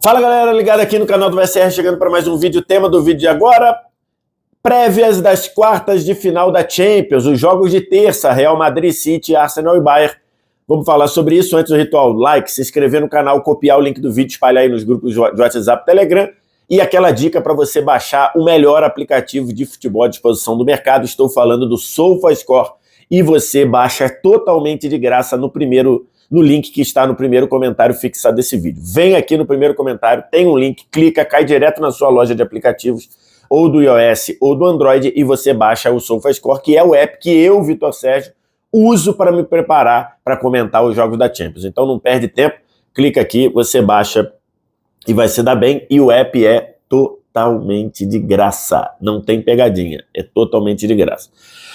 Fala galera, ligado aqui no canal do VSR, chegando para mais um vídeo. O tema do vídeo de agora: prévias das quartas de final da Champions, os jogos de terça, Real Madrid, City, Arsenal e Bayern. Vamos falar sobre isso. Antes do ritual, like, se inscrever no canal, copiar o link do vídeo, espalhar aí nos grupos de WhatsApp, Telegram, e aquela dica para você baixar o melhor aplicativo de futebol à disposição do mercado. Estou falando do SofaScore, e você baixa totalmente de graça no link que está no primeiro comentário fixado desse vídeo. Vem aqui no primeiro comentário, tem um link, clica, cai direto na sua loja de aplicativos, ou do iOS ou do Android, e você baixa o SofaScore, que é o app que eu, Vitor Sérgio, uso para me preparar para comentar os jogos da Champions. Então não perde tempo, clica aqui, você baixa e vai se dar bem, e o app é totalmente de graça, não tem pegadinha, é totalmente de graça.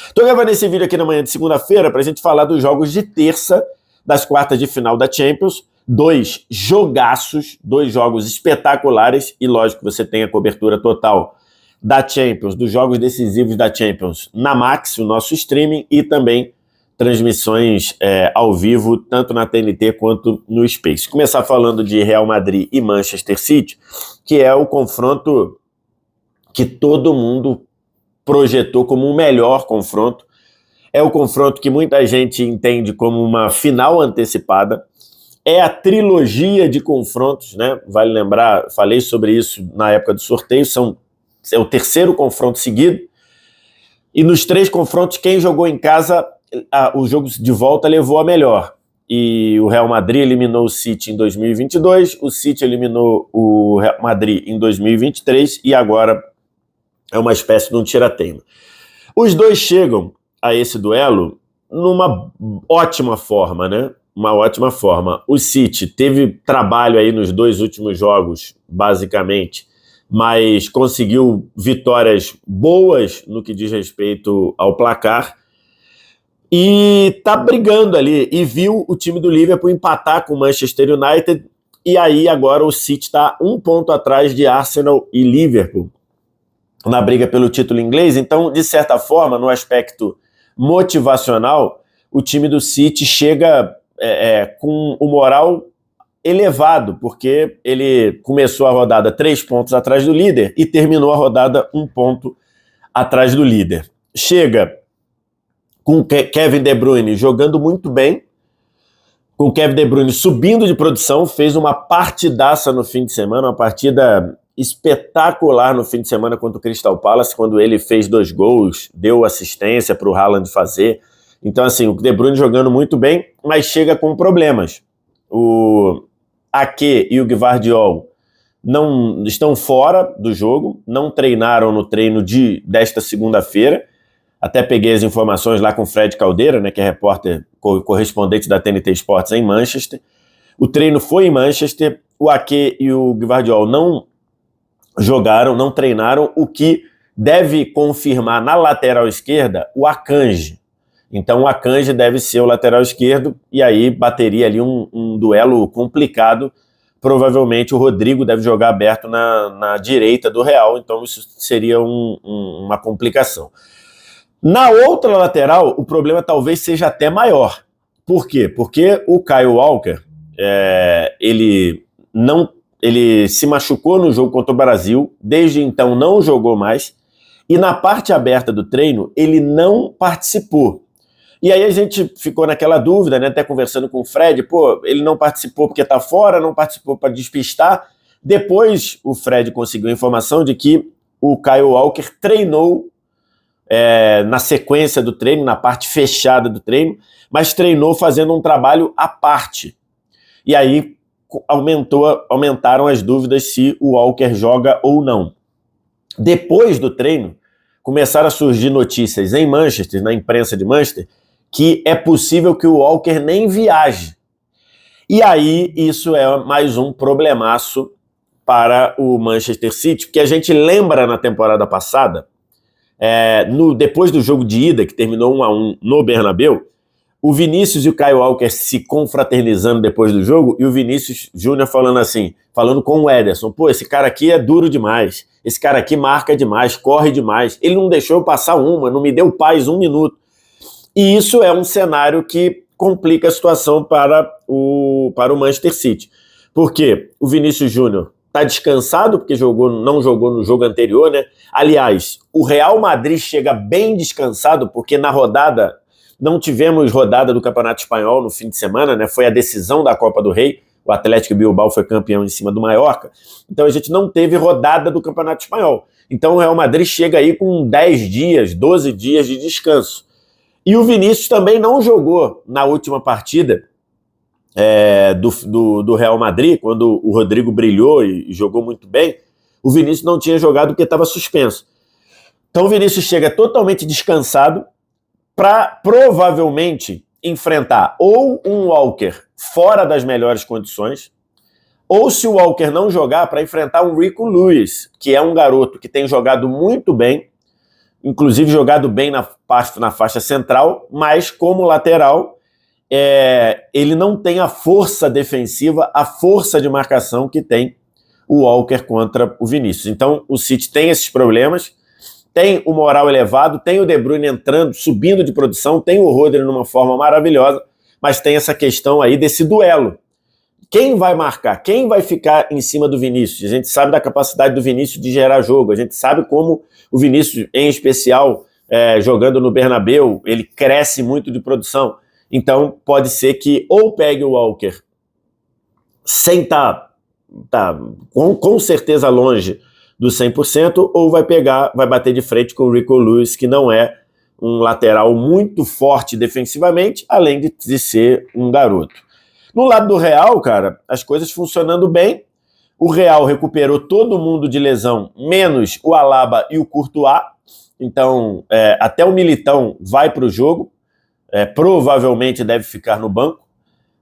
Estou gravando esse vídeo aqui na manhã de segunda-feira para a gente falar dos jogos de terça das quartas de final da Champions, dois jogaços, dois jogos espetaculares, e lógico que você tem a cobertura total da Champions, dos jogos decisivos da Champions na Max, o nosso streaming, e também transmissões ao vivo, tanto na TNT quanto no Space. Começar falando de Real Madrid e Manchester City, que é o confronto que todo mundo projetou como o melhor confronto. É o confronto que muita gente entende como uma final antecipada. É a trilogia de confrontos, né? Vale lembrar, falei sobre isso na época do sorteio, é o terceiro confronto seguido. E nos três confrontos, quem jogou em casa, o jogo de volta levou a melhor. E o Real Madrid eliminou o City em 2022, o City eliminou o Real Madrid em 2023, e agora é uma espécie de um tira-teima. Os dois chegam a esse duelo numa ótima forma, né? Uma ótima forma. O City teve trabalho aí nos dois últimos jogos, basicamente, mas conseguiu vitórias boas no que diz respeito ao placar, e tá brigando ali, e viu o time do Liverpool empatar com o Manchester United, e aí agora o City está um ponto atrás de Arsenal e Liverpool na briga pelo título inglês. Então, de certa forma, no aspecto motivacional, o time do City chega com o moral elevado, porque ele começou a rodada 3 pontos atrás do líder e terminou a rodada 1 ponto atrás do líder. Chega com Kevin De Bruyne jogando muito bem, com o Kevin De Bruyne subindo de produção, fez uma partidaça no fim de semana, uma partida espetacular no fim de semana contra o Crystal Palace, quando ele fez 2 gols, deu assistência para o Haaland fazer. Então, assim, o De Bruyne jogando muito bem, mas chega com problemas. O Ake e o Gvardiol não estão fora do jogo, não treinaram no treino desta segunda-feira. Até peguei as informações lá com o Fred Caldeira, né, que é repórter correspondente da TNT Sports em Manchester. O treino foi em Manchester, o Ake e o Gvardiol não jogaram, não treinaram, o que deve confirmar na lateral esquerda o Akanji. Então o Akanji deve ser o lateral esquerdo, e aí bateria ali um duelo complicado. Provavelmente o Rodrigo deve jogar aberto na direita do Real, então isso seria uma complicação. Na outra lateral, o problema talvez seja até maior. Por quê? Porque o Kyle Walker, ele se machucou no jogo contra o Brasil, desde então não jogou mais, e na parte aberta do treino ele não participou. E aí a gente ficou naquela dúvida, né, até conversando com o Fred, ele não participou porque está fora, não participou para despistar. Depois o Fred conseguiu a informação de que o Kyle Walker treinou na sequência do treino, na parte fechada do treino, mas treinou fazendo um trabalho à parte. E aí aumentaram as dúvidas se o Walker joga ou não. Depois do treino, começaram a surgir notícias em Manchester, na imprensa de Manchester, que é possível que o Walker nem viaje. E aí isso é mais um problemaço para o Manchester City, porque a gente lembra na temporada passada, depois do jogo de ida, que terminou 1-1 no Bernabéu, o Vinícius e o Kyle Walker se confraternizando depois do jogo, e o Vinícius Júnior falando com o Ederson: esse cara aqui é duro demais, esse cara aqui marca demais, corre demais, ele não deixou eu passar não me deu paz 1 minuto. E isso é um cenário que complica a situação para o Manchester City. Porque o Vinícius Júnior está descansado, porque não jogou no jogo anterior, né? Aliás, o Real Madrid chega bem descansado, porque na rodada, não tivemos rodada do Campeonato Espanhol no fim de semana, né? Foi a decisão da Copa do Rei, o Atlético Bilbao foi campeão em cima do Mallorca, então a gente não teve rodada do Campeonato Espanhol. Então o Real Madrid chega aí com 10 dias, 12 dias de descanso. E o Vinícius também não jogou na última partida do Real Madrid, quando o Rodrigo brilhou e jogou muito bem. O Vinícius não tinha jogado porque estava suspenso. Então o Vinícius chega totalmente descansado para provavelmente enfrentar ou um Walker fora das melhores condições, ou se o Walker não jogar, para enfrentar um Rico Lewis, que é um garoto que tem jogado muito bem, inclusive jogado bem na faixa central, mas como lateral, ele não tem a força defensiva, a força de marcação que tem o Walker contra o Vinícius. Então o City tem esses problemas, tem o moral elevado, tem o De Bruyne entrando, subindo de produção, tem o Rodri numa forma maravilhosa, mas tem essa questão aí desse duelo. Quem vai marcar? Quem vai ficar em cima do Vinícius? A gente sabe da capacidade do Vinícius de gerar jogo, a gente sabe como o Vinícius, em especial, jogando no Bernabéu, ele cresce muito de produção. Então pode ser que ou pegue o Walker sem estar com certeza longe do 100%, ou vai bater de frente com o Rico Lewis, que não é um lateral muito forte defensivamente, além de ser um garoto. No lado do Real, cara, as coisas funcionando bem. O Real recuperou todo mundo de lesão, menos o Alaba e o Courtois. Então, até o Militão vai para o jogo. Provavelmente deve ficar no banco.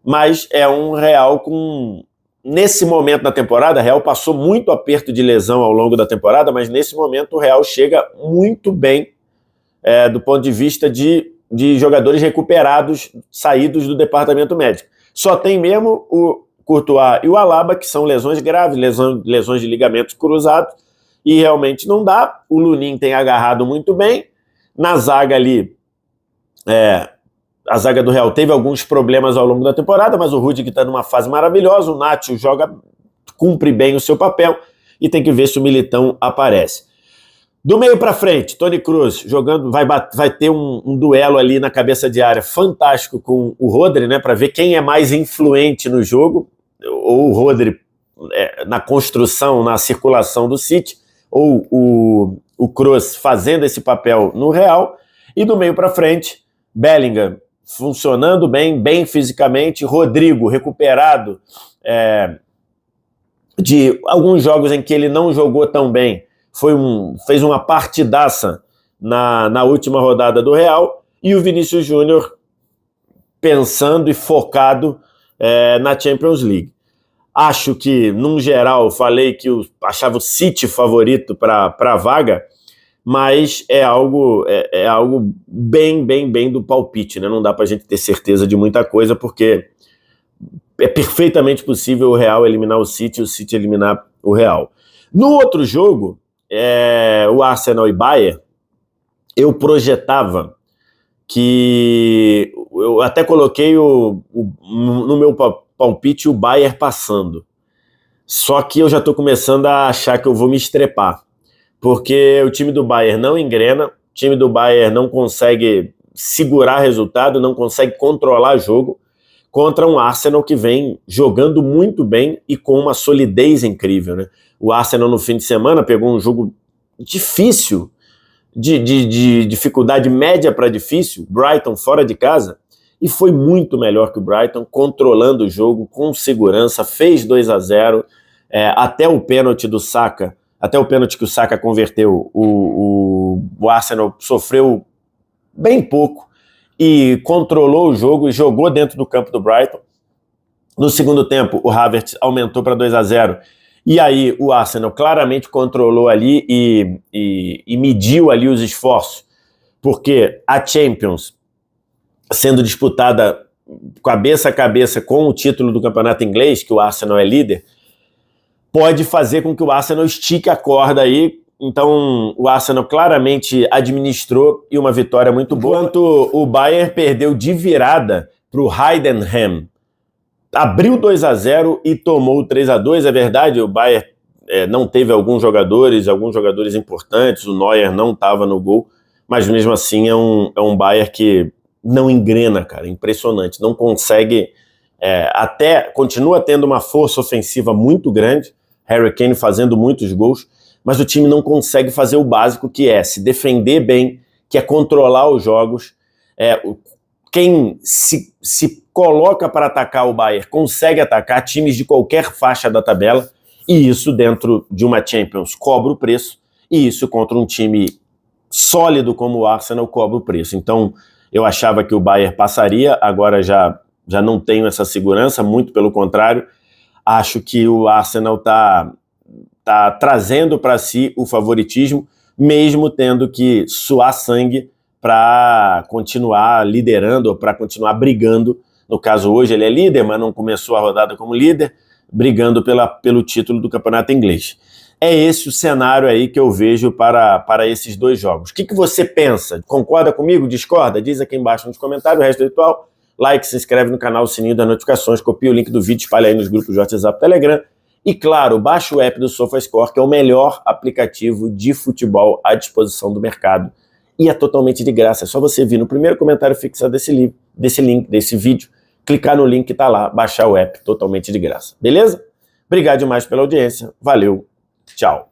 Mas é um Real com... Nesse momento da temporada, o Real passou muito aperto de lesão ao longo da temporada, mas nesse momento o Real chega muito bem do ponto de vista de jogadores recuperados, saídos do departamento médico. Só tem mesmo o Courtois e o Alaba, que são lesões graves, lesões de ligamentos cruzados, e realmente não dá. O Lunin tem agarrado muito bem. Na zaga ali, a zaga do Real teve alguns problemas ao longo da temporada, mas o Rudiger está numa fase maravilhosa, o Nacho cumpre bem o seu papel, e tem que ver se o Militão aparece. Do meio para frente, Toni Kroos jogando, vai ter um duelo ali na cabeça de área fantástico com o Rodri, né, para ver quem é mais influente no jogo, ou o Rodri na construção, na circulação do City, ou o Kroos fazendo esse papel no Real. E do meio para frente, Bellingham funcionando bem fisicamente, Rodrigo recuperado de alguns jogos em que ele não jogou tão bem, fez uma partidaça na última rodada do Real, e o Vinícius Júnior pensando e focado na Champions League. Acho que, num geral, falei que eu achava o City favorito para a vaga, mas é algo bem do palpite, né? Não dá para a gente ter certeza de muita coisa, porque é perfeitamente possível o Real eliminar o City e o City eliminar o Real. No outro jogo, o Arsenal e Bayern, eu projetava que... Eu até coloquei no meu palpite o Bayern passando. Só que eu já estou começando a achar que eu vou me estrepar, porque o time do Bayern não engrena, o time do Bayern não consegue segurar resultado, não consegue controlar jogo, contra um Arsenal que vem jogando muito bem e com uma solidez incrível, né? O Arsenal no fim de semana pegou um jogo difícil, de dificuldade média para difícil, Brighton fora de casa, e foi muito melhor que o Brighton, controlando o jogo, com segurança, fez 2-0, até o pênalti do Saka, até o pênalti que o Saka converteu, o Arsenal sofreu bem pouco e controlou o jogo e jogou dentro do campo do Brighton. No segundo tempo, o Havertz aumentou para 2-0, e aí o Arsenal claramente controlou ali e mediu ali os esforços, porque a Champions, sendo disputada cabeça a cabeça com o título do campeonato inglês, que o Arsenal é líder, pode fazer com que o Arsenal estique a corda aí. Então o Arsenal claramente administrou, e uma vitória muito boa. Enquanto o Bayern perdeu de virada para o Heidenheim, abriu 2-0 e tomou 3-2, é verdade, o Bayern não teve alguns jogadores importantes, o Neuer não estava no gol, mas mesmo assim é um Bayern que não engrena, cara, impressionante, não consegue, até continua tendo uma força ofensiva muito grande, Harry Kane fazendo muitos gols, mas o time não consegue fazer o básico, que é se defender bem, que é controlar os jogos. Quem se coloca para atacar o Bayern consegue atacar times de qualquer faixa da tabela, e isso dentro de uma Champions cobra o preço, e isso contra um time sólido como o Arsenal cobra o preço. Então eu achava que o Bayern passaria, agora já não tenho essa segurança, muito pelo contrário, acho que o Arsenal está trazendo para si o favoritismo, mesmo tendo que suar sangue para continuar liderando, ou para continuar brigando. No caso, hoje ele é líder, mas não começou a rodada como líder, brigando pelo título do campeonato inglês. É esse o cenário aí que eu vejo para esses dois jogos. O que você pensa? Concorda comigo? Discorda? Diz aqui embaixo nos comentários. O resto é ritual. Like, se inscreve no canal, o sininho das notificações, copia o link do vídeo, espalha aí nos grupos de WhatsApp, Telegram. E claro, baixa o app do SofaScore, que é o melhor aplicativo de futebol à disposição do mercado. E é totalmente de graça. É só você vir no primeiro comentário fixado desse link, desse vídeo, clicar no link que está lá, baixar o app totalmente de graça. Beleza? Obrigado demais pela audiência. Valeu. Tchau.